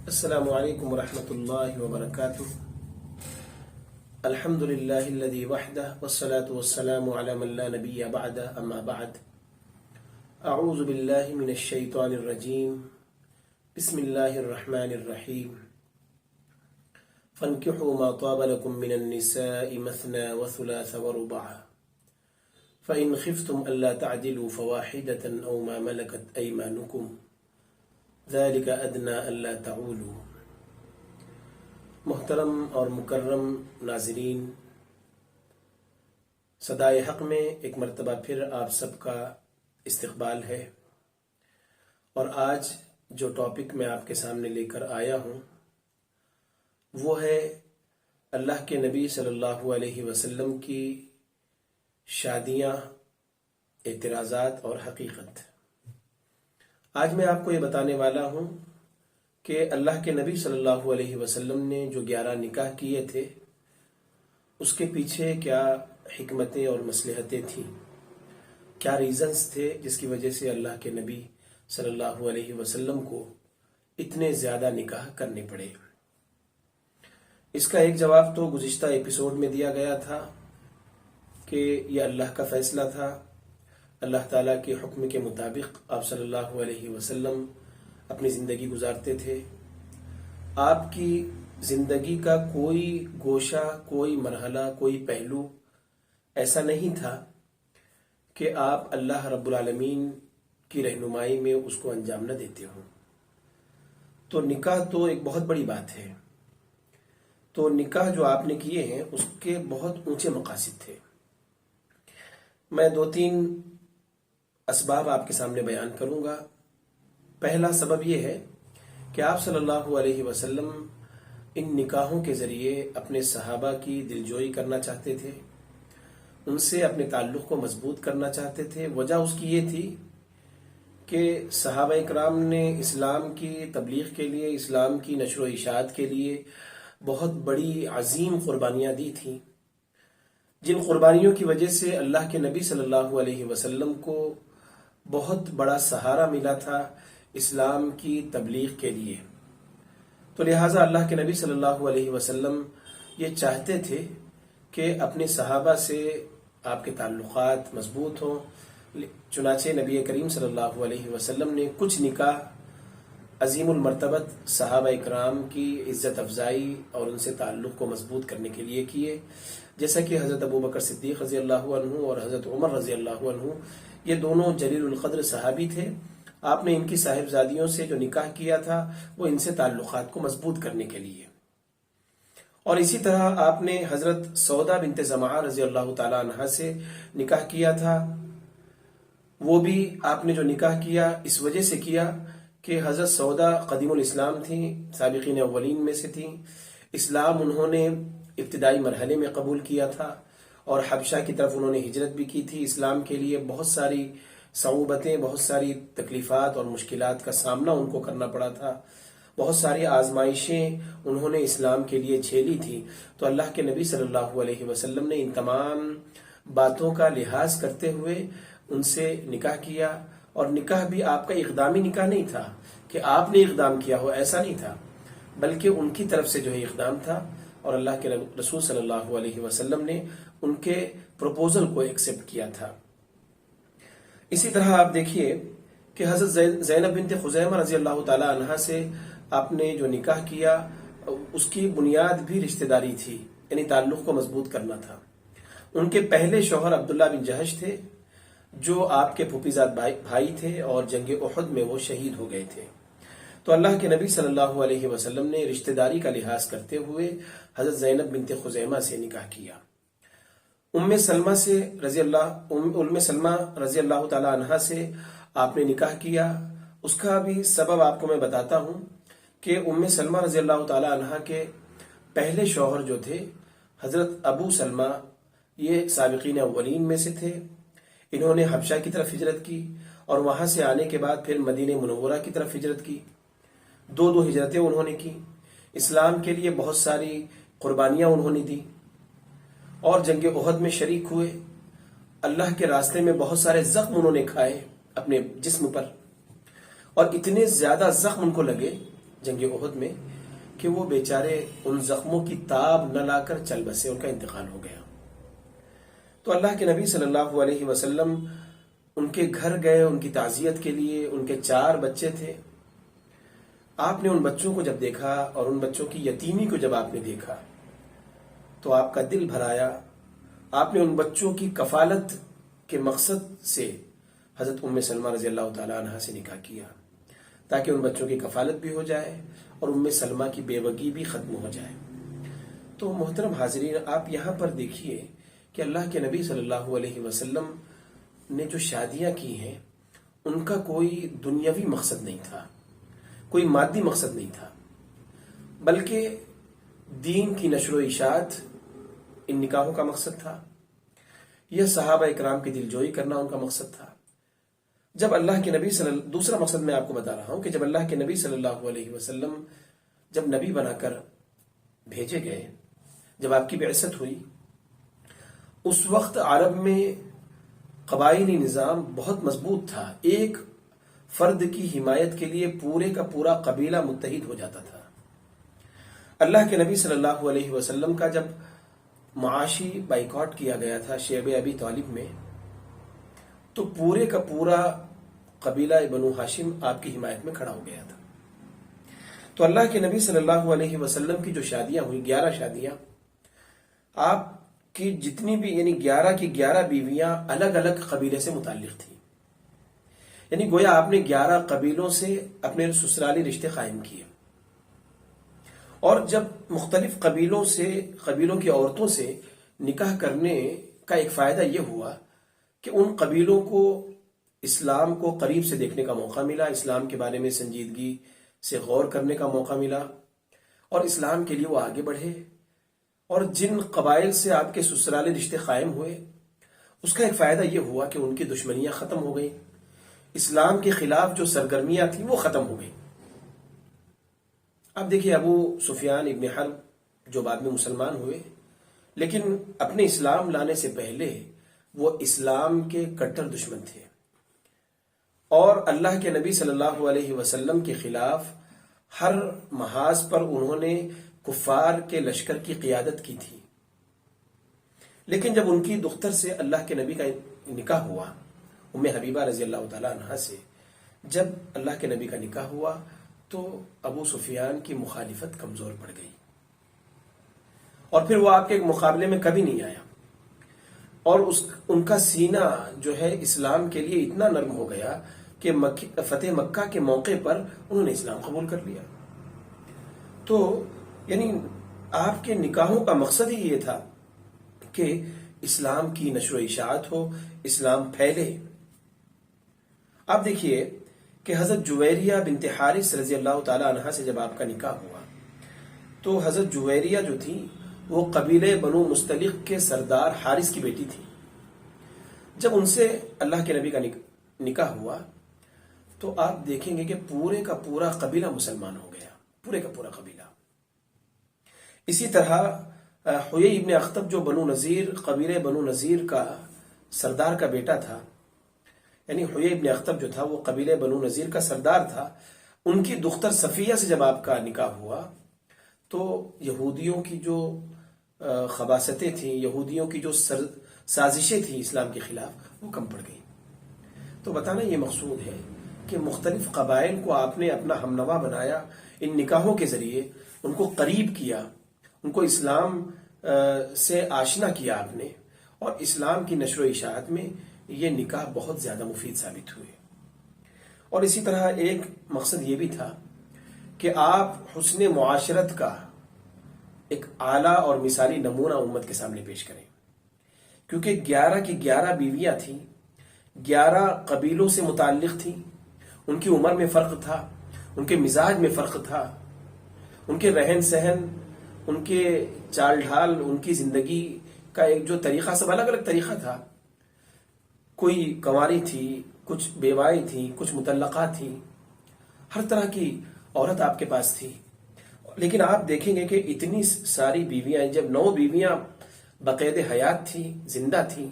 السلام علیکم ورحمۃ اللہ وبرکاتہ۔ الحمد للہ الذی وحدہ والصلاة والسلام علی من لا نبی بعدہ، اما بعد۔ اعوذ باللہ من الشیطان الرجیم، بسم اللہ الرحمن الرحیم۔ فانکحوا ما طاب لکم من النساء مثنى وثلاث ورباع، فإن خفتم ألا تعدلوا فواحدة أو ما ملكت أيمانكم ذلك أدنى ألا تعولوا۔ محترم اور مکرم ناظرین، صدائے حق میں ایک مرتبہ پھر آپ سب کا استقبال ہے، اور آج جو ٹاپک میں آپ کے سامنے لے کر آیا ہوں وہ ہے اللہ کے نبی صلی اللہ علیہ وسلم کی شادیاں، اعتراضات اور حقیقت۔ آج میں آپ کو یہ بتانے والا ہوں کہ اللہ کے نبی صلی اللہ علیہ وسلم نے جو 11 نکاح کیے تھے اس کے پیچھے کیا حکمتیں اور مصلحتیں تھیں، کیا ریزنز تھے جس کی وجہ سے اللہ کے نبی صلی اللہ علیہ وسلم کو اتنے زیادہ نکاح کرنے پڑے۔ اس کا ایک جواب تو گزشتہ ایپیسوڈ میں دیا گیا تھا کہ یہ اللہ کا فیصلہ تھا، اللہ تعالیٰ کے حکم کے مطابق آپ صلی اللہ علیہ وسلم اپنی زندگی گزارتے تھے۔ آپ کی زندگی کا کوئی گوشہ، کوئی مرحلہ، کوئی پہلو ایسا نہیں تھا کہ آپ اللہ رب العالمین کی رہنمائی میں اس کو انجام نہ دیتے ہوں۔ تو نکاح تو ایک بہت بڑی بات ہے۔ تو نکاح جو آپ نے کیے ہیں اس کے بہت اونچے مقاصد تھے۔ میں 2-3 اسباب آپ کے سامنے بیان کروں گا۔ پہلا سبب یہ ہے کہ آپ صلی اللہ علیہ وسلم ان نکاحوں کے ذریعے اپنے صحابہ کی دلجوئی کرنا چاہتے تھے، ان سے اپنے تعلق کو مضبوط کرنا چاہتے تھے۔ وجہ اس کی یہ تھی کہ صحابہ اکرام نے اسلام کی تبلیغ کے لیے، اسلام کی نشر و اشاعت کے لیے بہت بڑی عظیم قربانیاں دی تھیں، جن قربانیوں کی وجہ سے اللہ کے نبی صلی اللہ علیہ وسلم کو بہت بڑا سہارا ملا تھا اسلام کی تبلیغ کے لیے۔ تو لہٰذا اللہ کے نبی صلی اللہ علیہ وسلم یہ چاہتے تھے کہ اپنے صحابہ سے آپ کے تعلقات مضبوط ہوں۔ چنانچہ نبی کریم صلی اللہ علیہ وسلم نے کچھ نکاح عظیم المرتبت صحابہ اکرام کی عزت افزائی اور ان سے تعلق کو مضبوط کرنے کے لیے کیے، جیسا کہ حضرت ابوبکر صدیق رضی اللہ عنہ اور حضرت عمر رضی اللہ عنہ، یہ دونوں جلیل القدر صحابی تھے۔ آپ نے ان کی صاحبزادیوں سے جو نکاح کیا تھا وہ ان سے تعلقات کو مضبوط کرنے کے لیے۔ اور اسی طرح آپ نے حضرت سودا بنت زمعہ رضی اللہ تعالی عنہا سے نکاح کیا تھا۔ وہ بھی آپ نے جو نکاح کیا اس وجہ سے کیا کہ حضرت سودا قدیم الاسلام تھیں، سابقین اولین میں سے تھیں۔ اسلام انہوں نے ابتدائی مرحلے میں قبول کیا تھا اور حبشہ کی طرف انہوں نے ہجرت بھی کی تھی۔ اسلام کے لیے بہت ساری صعوبتیں، بہت ساری تکلیفات اور مشکلات کا سامنا ان کو کرنا پڑا تھا، بہت ساری آزمائشیں انہوں نے اسلام کے لیے جھیلی تھی۔ تو اللہ کے نبی صلی اللہ علیہ وسلم نے ان تمام باتوں کا لحاظ کرتے ہوئے ان سے نکاح کیا۔ اور نکاح بھی آپ کا اقدامی نکاح نہیں تھا کہ آپ نے اقدام کیا ہو، ایسا نہیں تھا، بلکہ ان کی طرف سے جو ہے اقدام تھا، اور اللہ کے رسول صلی اللہ علیہ وسلم نے ان کے پروپوزل کو ایکسپٹ کیا تھا۔ اسی طرح آپ دیکھیے کہ حضرت زینب بنت خزیمہ رضی اللہ تعالی عنہا سے آپ نے جو نکاح کیا اس کی بنیاد بھی رشتہ داری تھی، یعنی تعلق کو مضبوط کرنا تھا۔ ان کے پہلے شوہر عبداللہ بن جہش تھے جو آپ کے پھوپھیزاد بھائی تھے، اور جنگ احد میں وہ شہید ہو گئے تھے۔ تو اللہ کے نبی صلی اللہ علیہ وسلم نے رشتہ داری کا لحاظ کرتے ہوئے حضرت زینب بنت خزیمہ سے نکاح کیا۔ ام سلمہ رضی اللہ تعالی عنہا سے آپ نے نکاح کیا۔ اس کا بھی سبب آپ کو میں بتاتا ہوں کہ ام سلمہ رضی اللہ تعالی عنہا کے پہلے شوہر جو تھے حضرت ابو سلمہ، یہ سابقین اولین میں سے تھے۔ انہوں نے حبشہ کی طرف ہجرت کی اور وہاں سے آنے کے بعد پھر مدینہ منورہ کی طرف ہجرت کی۔ 2 ہجرتیں انہوں نے کی۔ اسلام کے لیے بہت ساری قربانیاں انہوں نے دی اور جنگ احد میں شریک ہوئے۔ اللہ کے راستے میں بہت سارے زخم انہوں نے کھائے اپنے جسم پر، اور اتنے زیادہ زخم ان کو لگے جنگ احد میں کہ وہ بیچارے ان زخموں کی تاب نہ لا کر چل بسے، ان کا انتقال ہو گیا۔ تو اللہ کے نبی صلی اللہ علیہ وسلم ان کے گھر گئے ان کی تعزیت کے لیے۔ ان کے 4 بچے تھے۔ آپ نے ان بچوں کو جب دیکھا اور ان بچوں کی یتیمی کو جب آپ نے دیکھا تو آپ کا دل بھر آیا۔ آپ نے ان بچوں کی کفالت کے مقصد سے حضرت ام سلمہ رضی اللہ تعالی عنہا سے نکاح کیا تاکہ ان بچوں کی کفالت بھی ہو جائے اور ام سلمہ کی بیوگی بھی ختم ہو جائے۔ تو محترم حاضرین، آپ یہاں پر دیکھیے کہ اللہ کے نبی صلی اللہ علیہ وسلم نے جو شادیاں کی ہیں ان کا کوئی دنیاوی مقصد نہیں تھا، کوئی مادی مقصد نہیں تھا، بلکہ دین کی نشر و اشاعت ان نکاحوں کا مقصد تھا، یہ صحابہ اکرام کی دلجوئی کرنا ان کا مقصد تھا۔ جب اللہ کے نبی دوسرا مقصد میں آپ کو بتا رہا ہوں کہ جب اللہ کے نبی صلی اللہ علیہ وسلم جب نبی بنا کر بھیجے گئے، جب آپ کی بعثت ہوئی، اس وقت عرب میں قبائلی نظام بہت مضبوط تھا۔ ایک فرد کی حمایت کے لیے پورے کا پورا قبیلہ متحد ہو جاتا تھا۔ اللہ کے نبی صلی اللہ علیہ وسلم کا جب معاشی بائیکاٹ کیا گیا تھا شیب ابی طالب میں، تو پورے کا پورا قبیلہ بنو ہاشم آپ کی حمایت میں کھڑا ہو گیا تھا۔ تو اللہ کے نبی صلی اللہ علیہ وسلم کی جو شادیاں ہوئی، 11 شادیاں، آپ کی جتنی بھی یعنی 11 کی 11 بیویاں الگ الگ قبیلے سے متعلق تھیں، یعنی گویا آپ نے 11 قبیلوں سے اپنے سسرالی رشتے قائم کیے۔ اور جب مختلف قبیلوں کی عورتوں سے نکاح کرنے کا ایک فائدہ یہ ہوا کہ ان قبیلوں کو اسلام کو قریب سے دیکھنے کا موقع ملا، اسلام کے بارے میں سنجیدگی سے غور کرنے کا موقع ملا، اور اسلام کے لیے وہ آگے بڑھے۔ اور جن قبائل سے آپ کے سسرالی رشتے قائم ہوئے، اس کا ایک فائدہ یہ ہوا کہ ان کی دشمنیاں ختم ہو گئیں، اسلام کے خلاف جو سرگرمیاں تھیں وہ ختم ہو گئیں۔ اب دیکھیے، ابو سفیان ابن حرب جو بعد میں مسلمان ہوئے، لیکن اپنے اسلام لانے سے پہلے وہ اسلام کے کٹر دشمن تھے، اور اللہ کے نبی صلی اللہ علیہ وسلم کے خلاف ہر محاذ پر انہوں نے کفار کے لشکر کی قیادت کی تھی۔ لیکن جب ان کی دختر سے اللہ کے نبی کا نکاح ہوا، ام حبیبہ رضی اللہ تعالیٰ عنہا سے جب اللہ کے نبی کا نکاح ہوا، تو ابو سفیان کی مخالفت کمزور پڑ گئی، اور پھر وہ آپ کے مقابلے میں کبھی نہیں آیا، اور ان کا سینہ جو ہے اسلام کے لیے اتنا نرم ہو گیا کہ فتح مکہ کے موقع پر انہوں نے اسلام قبول کر لیا۔ تو یعنی آپ کے نکاحوں کا مقصد ہی یہ تھا کہ اسلام کی نشر و اشاعت ہو، اسلام پھیلے۔ آپ دیکھیے کہ حضرت جویریہ بنت حارث رضی اللہ تعالی عنہا سے جب آپ کا نکاح ہوا، تو حضرت جویریہ جو تھی وہ قبیلے بنو مستلق کے سردار حارث کی بیٹی تھی۔ جب ان سے اللہ کے نبی کا نکاح ہوا تو آپ دیکھیں گے کہ پورے کا پورا قبیلہ مسلمان ہو گیا، پورے کا پورا قبیلہ۔ اسی طرح حیی ابن اخطب جو بنو نذیر قبیلے بنو نذیر کا سردار کا بیٹا تھا، یعنی حیی ابن اخطب جو تھا وہ قبیلے بنو نذیر کا سردار تھا، ان کی دختر صفیہ سے جب آپ کا نکاح ہوا تو یہودیوں کی جو خباثتیں تھیں، یہودیوں کی جو سازشیں تھیں اسلام کے خلاف، وہ کم پڑ گئی۔ تو بتانا یہ مقصود ہے کہ مختلف قبائل کو آپ نے اپنا ہمنوا بنایا، ان نکاحوں کے ذریعے ان کو قریب کیا، ان کو اسلام سے آشنا کیا آپ نے، اور اسلام کی نشر و اشاعت میں یہ نکاح بہت زیادہ مفید ثابت ہوئے۔ اور اسی طرح ایک مقصد یہ بھی تھا کہ آپ حسن معاشرت کا ایک اعلیٰ اور مثالی نمونہ امت کے سامنے پیش کریں، کیونکہ 11 کی 11 بیویاں تھیں، 11 قبیلوں سے متعلق تھیں، ان کی عمر میں فرق تھا، ان کے مزاج میں فرق تھا، ان کے رہن سہن، ان کے چال ڈھال، ان کی زندگی کا ایک جو طریقہ، سب الگ الگ طریقہ تھا۔ کوئی کنواری تھی، کچھ بیوائی تھی، کچھ مطلقات تھی، ہر طرح کی عورت آپ کے پاس تھی۔ لیکن آپ دیکھیں گے کہ اتنی ساری بیویاں، جب 9 بیویاں بقید حیات تھی، زندہ تھیں،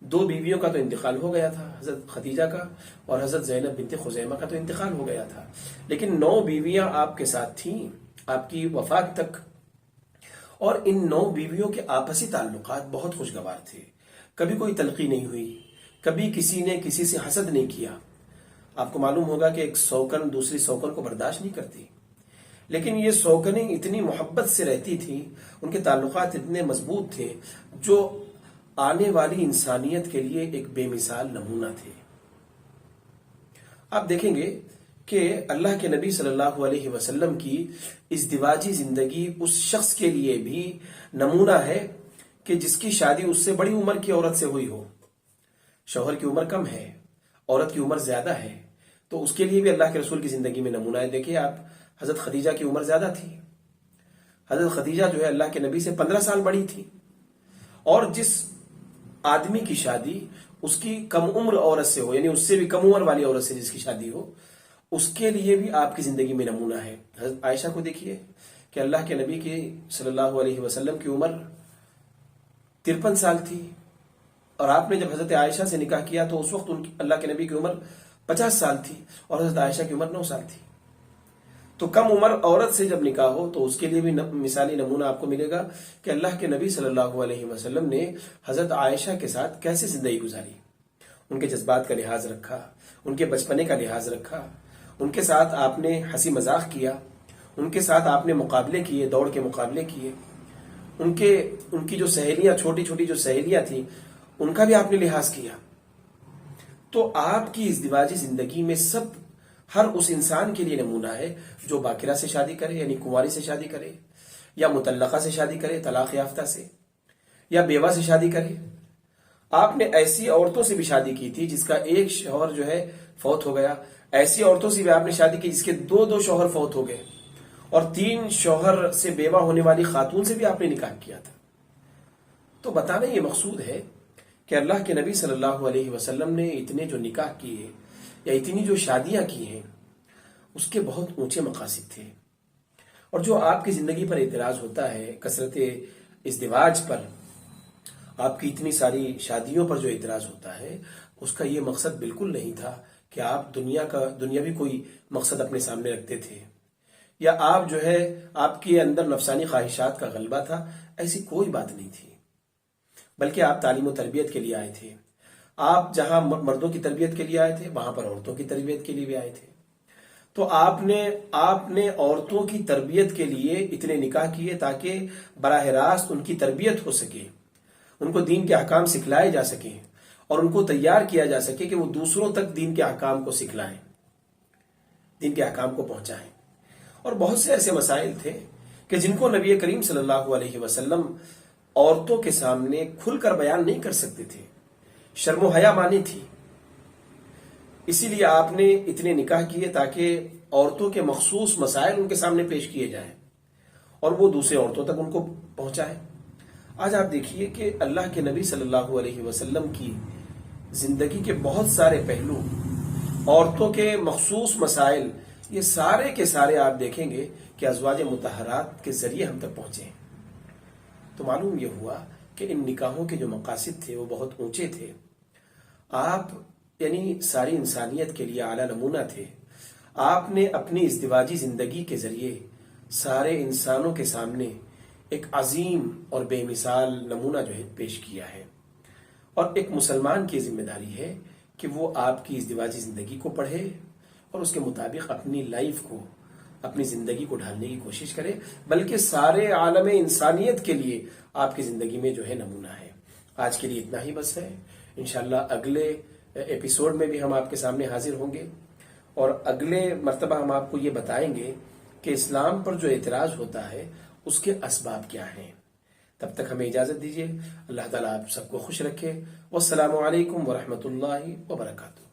2 بیویوں کا تو انتقال ہو گیا تھا، حضرت خدیجہ کا اور حضرت زینب بنت خزیمہ کا تو انتقال ہو گیا تھا، لیکن 9 بیویاں آپ کے ساتھ تھیں آپ کی وفات تک، اور ان 9 بیویوں کے آپسی تعلقات بہت خوشگوار تھے، کبھی کوئی تلخی نہیں ہوئی، کبھی کسی نے کسی سے حسد نہیں کیا۔ آپ کو معلوم ہوگا کہ ایک سوکن دوسری سوکن کو برداشت نہیں کرتی، لیکن یہ سوکنیں اتنی محبت سے رہتی تھیں، ان کے تعلقات اتنے مضبوط تھے جو آنے والی انسانیت کے لیے ایک بے مثال نمونہ تھے۔ آپ دیکھیں گے کہ اللہ کے نبی صلی اللہ علیہ وسلم کی ازدواجی زندگی اس شخص کے لیے بھی نمونہ ہے کہ جس کی شادی اس سے بڑی عمر کی عورت سے ہوئی ہو، شوہر کی عمر کم ہے، عورت کی عمر زیادہ ہے، تو اس کے لیے بھی اللہ کے رسول کی زندگی میں نمونہ ہے۔ دیکھیے آپ، حضرت خدیجہ کی عمر زیادہ تھی، حضرت خدیجہ جو ہے اللہ کے نبی سے 15 سال بڑی تھی، اور جس آدمی کی شادی اس کی کم عمر عورت سے ہو، یعنی اس سے بھی کم عمر والی عورت سے جس کی شادی ہو، اس کے لیے بھی آپ کی زندگی میں نمونہ ہے۔ حضرت عائشہ کو دیکھیے کہ اللہ کے نبی کی صلی اللہ علیہ وسلم کی عمر 53 سال تھی، اور آپ نے جب حضرت عائشہ سے نکاح کیا تو اس وقت اللہ کے نبی کی عمر 50 سال تھی اور حضرت عائشہ کی عمر 9 سال تھی۔ تو کم عمر عورت سے جب نکاح ہو تو اس کے لیے بھی مثالی نمونہ آپ کو ملے گا کہ اللہ کے نبی صلی اللہ علیہ وسلم نے حضرت عائشہ کے ساتھ کیسے زندگی گزاری، ان کے جذبات کا لحاظ رکھا، ان کے بچپنے کا لحاظ رکھا، ان کے ساتھ آپ نے ہنسی مذاق کیا، ان کے ساتھ آپ نے مقابلے کیے، دوڑ کے مقابلے کیے، ان کی جو سہیلیاں، چھوٹی چھوٹی جو سہیلیاں تھیں، ان کا بھی آپ نے لحاظ کیا۔ تو آپ کی ازدواجی زندگی میں سب ہر اس انسان کے لیے نمونہ ہے جو باکرہ سے شادی کرے، یعنی کنواری سے شادی کرے، یا مطلقہ سے شادی کرے، طلاق یافتہ سے، یا بیوہ سے شادی کرے۔ آپ نے ایسی عورتوں سے بھی شادی کی تھی جس کا ایک شوہر جو ہے فوت ہو گیا، ایسی عورتوں سے بھی آپ نے شادی کی جس کے 2 شوہر فوت ہو گئے، اور 3 شوہر سے بیوہ ہونے والی خاتون سے بھی آپ نے نکاح کیا تھا۔ تو بتانا یہ مقصود ہے کہ اللہ کے نبی صلی اللہ علیہ وسلم نے اتنے جو نکاح کیے یا اتنی جو شادیاں کی ہیں اس کے بہت اونچے مقاصد تھے، اور جو آپ کی زندگی پر اعتراض ہوتا ہے، کثرت ازدواج پر، آپ کی اتنی ساری شادیوں پر جو اعتراض ہوتا ہے، اس کا یہ مقصد بالکل نہیں تھا کہ آپ دنیاوی کوئی مقصد اپنے سامنے رکھتے تھے، یا آپ جو ہے آپ کے اندر نفسانی خواہشات کا غلبہ تھا، ایسی کوئی بات نہیں تھی، بلکہ آپ تعلیم و تربیت کے لیے آئے تھے۔ آپ جہاں مردوں کی تربیت کے لیے آئے تھے وہاں پر عورتوں کی تربیت کے لیے بھی آئے تھے۔ تو آپ نے عورتوں کی تربیت کے لیے اتنے نکاح کیے تاکہ براہ راست ان کی تربیت ہو سکے، ان کو دین کے احکام سکھلائے جا سکیں، اور ان کو تیار کیا جا سکے کہ وہ دوسروں تک دین کے احکام کو سکھلائیں، دین کے احکام کو پہنچائیں۔ اور بہت سے ایسے مسائل تھے کہ جن کو نبی کریم صلی اللہ علیہ وسلم عورتوں کے سامنے کھل کر بیان نہیں کر سکتے تھے، شرم و حیا مانی تھی، اسی لیے آپ نے اتنے نکاح کیے تاکہ عورتوں کے مخصوص مسائل ان کے سامنے پیش کیے جائیں اور وہ دوسرے عورتوں تک ان کو پہنچائیں۔ آج آپ دیکھیے کہ اللہ کے نبی صلی اللہ علیہ وسلم کی زندگی کے بہت سارے پہلو، عورتوں کے مخصوص مسائل، یہ سارے کے سارے آپ دیکھیں گے کہ ازواج مطہرات کے ذریعے ہم تک پہنچے ہیں۔ تو معلوم یہ ہوا کہ ان نکاحوں کے جو مقاصد تھے وہ بہت اونچے تھے۔ آپ یعنی ساری انسانیت کے لیے اعلیٰ نمونہ تھے۔ آپ نے اپنی ازدواجی زندگی کے ذریعے سارے انسانوں کے سامنے ایک عظیم اور بے مثال نمونہ جو ہے پیش کیا ہے، اور ایک مسلمان کی ذمہ داری ہے کہ وہ آپ کی ازدواجی زندگی کو پڑھے اور اس کے مطابق اپنی لائف کو، اپنی زندگی کو ڈھالنے کی کوشش کرے، بلکہ سارے عالم انسانیت کے لیے آپ کی زندگی میں جو ہے نمونہ ہے۔ آج کے لیے اتنا ہی بس ہے، انشاءاللہ اگلے ایپیسوڈ میں بھی ہم آپ کے سامنے حاضر ہوں گے، اور اگلے مرتبہ ہم آپ کو یہ بتائیں گے کہ اسلام پر جو اعتراض ہوتا ہے اس کے اسباب کیا ہیں۔ تب تک ہمیں اجازت دیجیے، اللہ تعالیٰ آپ سب کو خوش رکھے۔ والسلام علیکم ورحمۃ اللہ وبرکاتہ۔